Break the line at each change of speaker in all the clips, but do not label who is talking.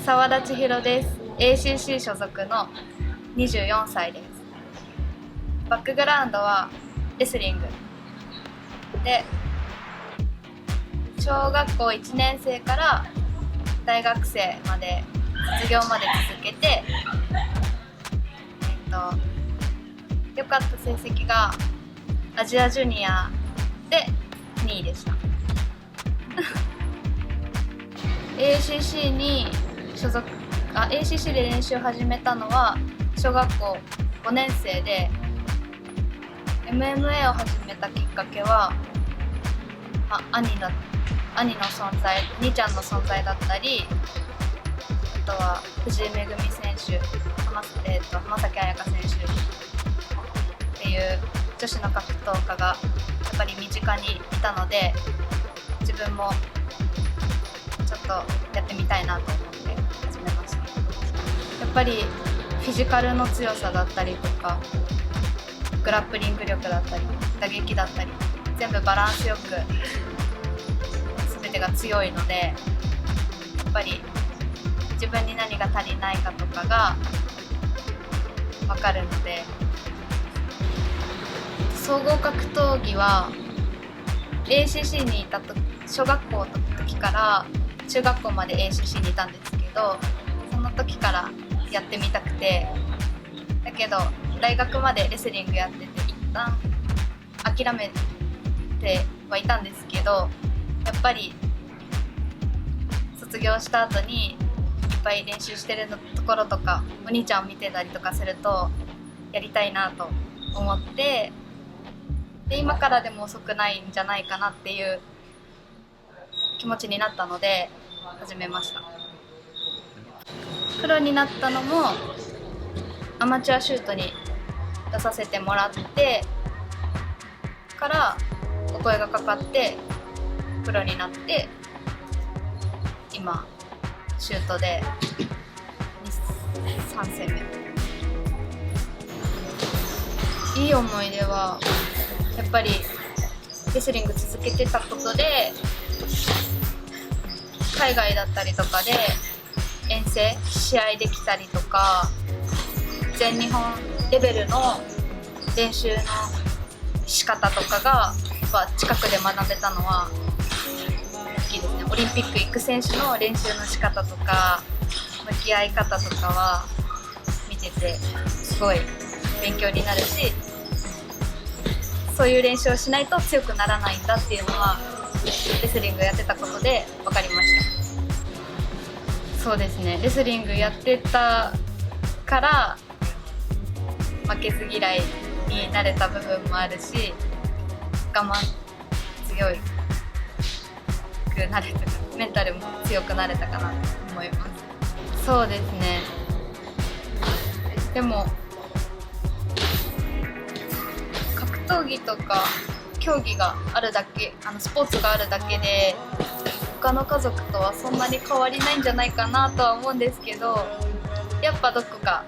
澤田千尋です。 ACC 所属の24歳です。バックグラウンドはレスリングで、小学校1年生から大学生まで卒業まで続けて、良かった成績がアジアジュニアで2位でしたACC にACC で練習を始めたのは小学校5年生で、 MMA を始めたきっかけは、兄の存在、兄ちゃんの存在だったり、あとは藤井恵選手、浜崎朱加選手っていう女子の格闘家がやっぱり身近にいたので、自分もちょっとやってみたいなと思って始めました。やっぱりフィジカルの強さだったりとか、グラップリング力だったり打撃だったり、全部バランスよく全てが強いので、やっぱり自分に何が足りないかとかが分かるので、総合格闘技は ACC にいたと小学校の時から中学校まで ACC にいたんですけど、その時からやってみたくて、だけど大学までレスリングやってて一旦諦めてはいたんですけど、やっぱり卒業した後にいっぱい練習してるところとかお兄ちゃんを見てたりとかするとやりたいなと思って、で今からでも遅くないんじゃないかなっていう気持ちになったので始めました。プロになったのもアマチュアシュートに出させてもらってからお声がかかってプロになって、今シュートで3戦目。いい思い出はやっぱりレスリング続けてたことで、海外だったりとかで遠征試合できたりとか、全日本レベルの練習の仕方とかが近くで学べたのは大きいですね。オリンピック行く選手の練習の仕方とか向き合い方とかは見ててすごい勉強になるし、そういう練習をしないと強くならないんだっていうのはレスリングやってたことで分かりました。そうですね、レスリングやってたから負けず嫌いになれた部分もあるし、我慢強くなれたか、メンタルも強くなれたかなと思います。そうですね、でも格闘技とか競技があるだけ、スポーツがあるだけで他の家族とはそんなに変わりないんじゃないかなとは思うんですけど、やっぱどこか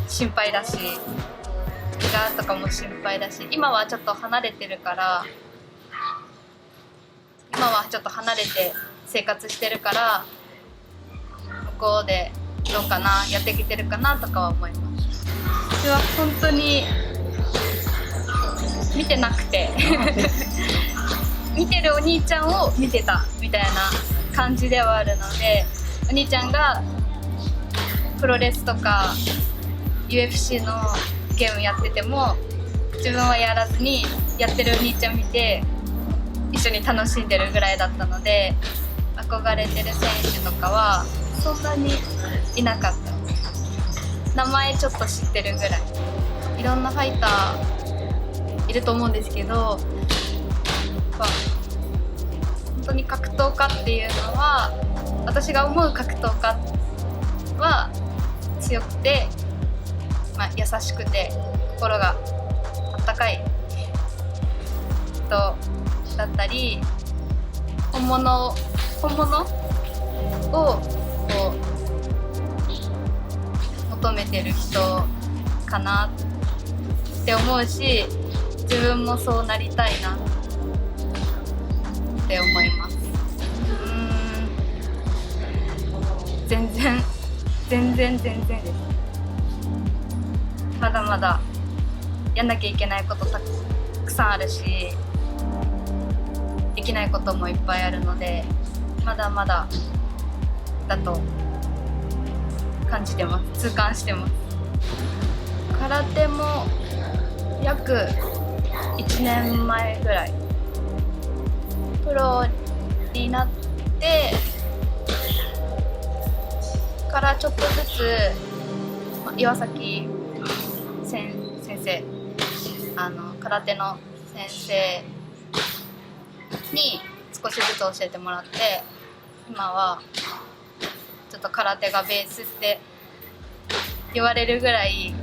心配だし、怪我とかも心配だし、今はちょっと離れてるから、今はちょっと離れて生活してるから、向こうでどうかな、やってきてるかなとかは思います。私は本当に見てなくて見てるお兄ちゃんを見てたみたいな感じではあるので、お兄ちゃんがプロレスとか UFC のゲームやってても自分はやらずにやってるお兄ちゃん見て一緒に楽しんでるぐらいだったので、憧れてる選手とかはそんなにいなかった。名前ちょっと知ってるぐらい。いろんなファイターいると思うんですけど、本当に格闘家っていうのは、私が思う格闘家は強くて、優しくて心があったかい人だったり、本物をこう求めてる人かなって思うし、自分もそうなりたいなって思います。全然です。まだまだやんなきゃいけないことたくさんあるし、できないこともいっぱいあるので、まだまだだと感じてます。痛感してます。空手も約1年前ぐらいプロになってからちょっとずつ、岩崎先生、空手の先生に少しずつ教えてもらって、今はちょっと空手がベースって言われるぐらい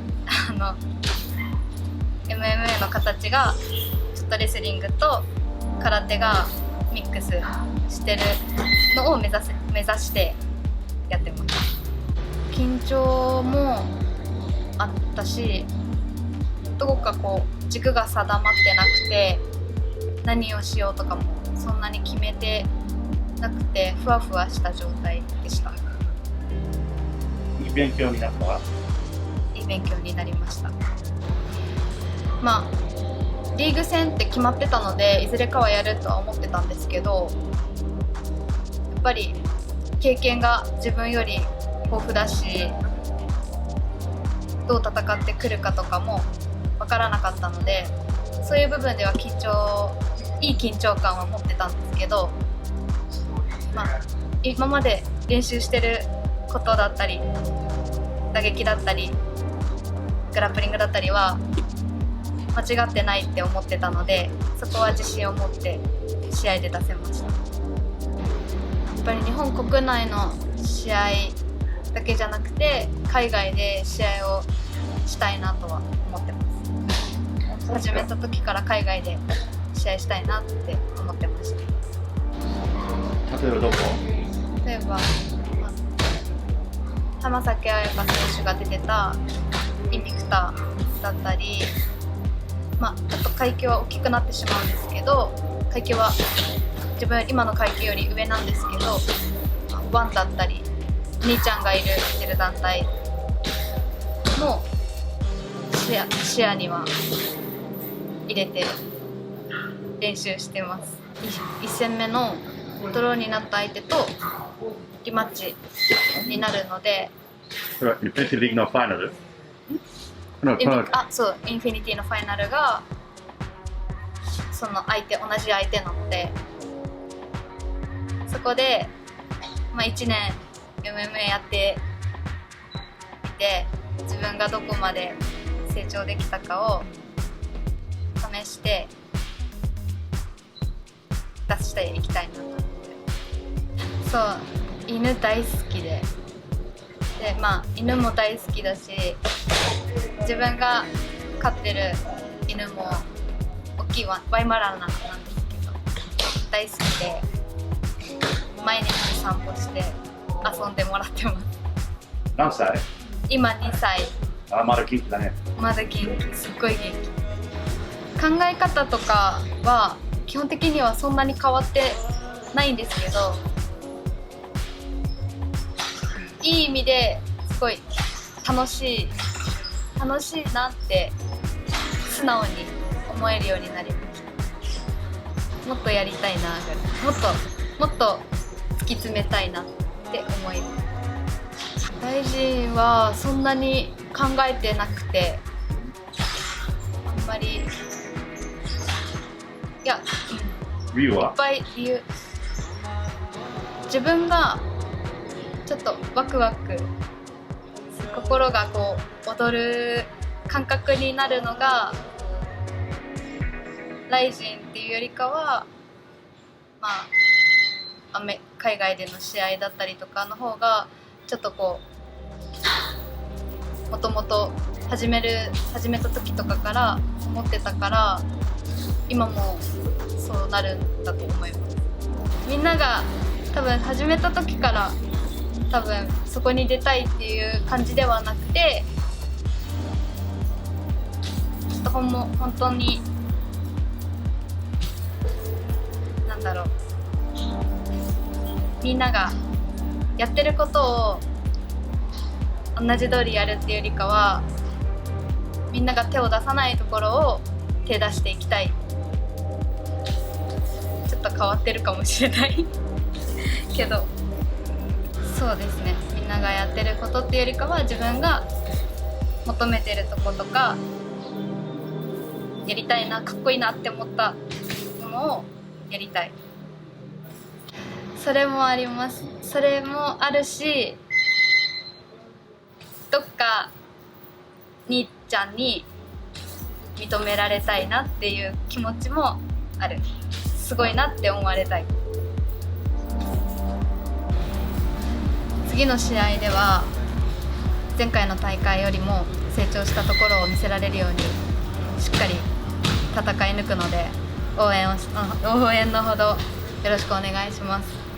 MMA の形がちょっとレスリングと空手がミックスしてるのを目指してやってます。緊張もあったし、どこかこう軸が定まってなくて、何をしようとかもそんなに決めてなくて、ふわふわした状態でした。
いい勉強になった？
いい勉強になりました。まあリーグ戦って決まってたので、いずれかはやるとは思ってたんですけど、やっぱり経験が自分より豊富だし、どう戦ってくるかとかも分からなかったので、そういう部分ではいい緊張感は持ってたんですけど、今まで練習してることだったり、打撃だったりグラップリングだったりは間違ってないって思ってたので、そこは自信を持って試合で出せました。やっぱり日本国内の試合だけじゃなくて、海外で試合をしたいなとは思ってます。始めた時から海外で試合したいなって思ってました。
例えばどこ？
例えば、浜崎朱加選手が出てたインビクターだったり、ちょっと階級は大きくなってしまうんですけど、階級は自分今の階級より上なんですけど、ワンだったり兄ちゃんがいる団体も視野には入れて練習してます。1戦目のドローになった相手とリマッチになるので、
それはインフィニティリーグのファイナル？
そう、インフィニティのファイナルがその同じ相手なので、そこで、1年 MMA やっていて、自分がどこまで成長できたかを試して出していきたいなと思って。そう、犬大好きで、犬も大好きだし、自分が飼ってる犬も大きいワイマランなんですけど大好きで、毎日散歩して遊んでもらってます。
何歳？
今2歳。
まだ元気だね。
まだ元気、すっごい元気。考え方とかは基本的にはそんなに変わってないんですけど、いい意味ですごい楽しいなって素直に思えるようになりました。もっとやりたいなぐらい、もっと突き詰めたいなって思います。大臣はそんなに考えてなくて、あんまり、
理由は？
いっぱい理由。自分がちょっとワクワク、心がこう踊る感覚になるのがライジンっていうよりかは、海外での試合だったりとかの方がちょっとこう、もともと始めた時とかから思ってたから、今もそうなるんだと思います。みんなが多分始めた時からそこに出たいっていう感じではなくて、ちょっと本当にみんながやってることを同じ通りやるっていうよりかは、みんなが手を出さないところを手出していきたい。ちょっと変わってるかもしれないけど、そうですね、みんながやってることっていうよりかは、自分が求めてるとことか、やりたいな、かっこいいなって思ったものをやりたい。それもあります。それもあるし、どっか兄ちゃんに認められたいなっていう気持ちもある。すごいなって思われたい。次の試合では前回の大会よりも成長したところを見せられるようにしっかり戦い抜くので、応援のほどよろしくお願いします。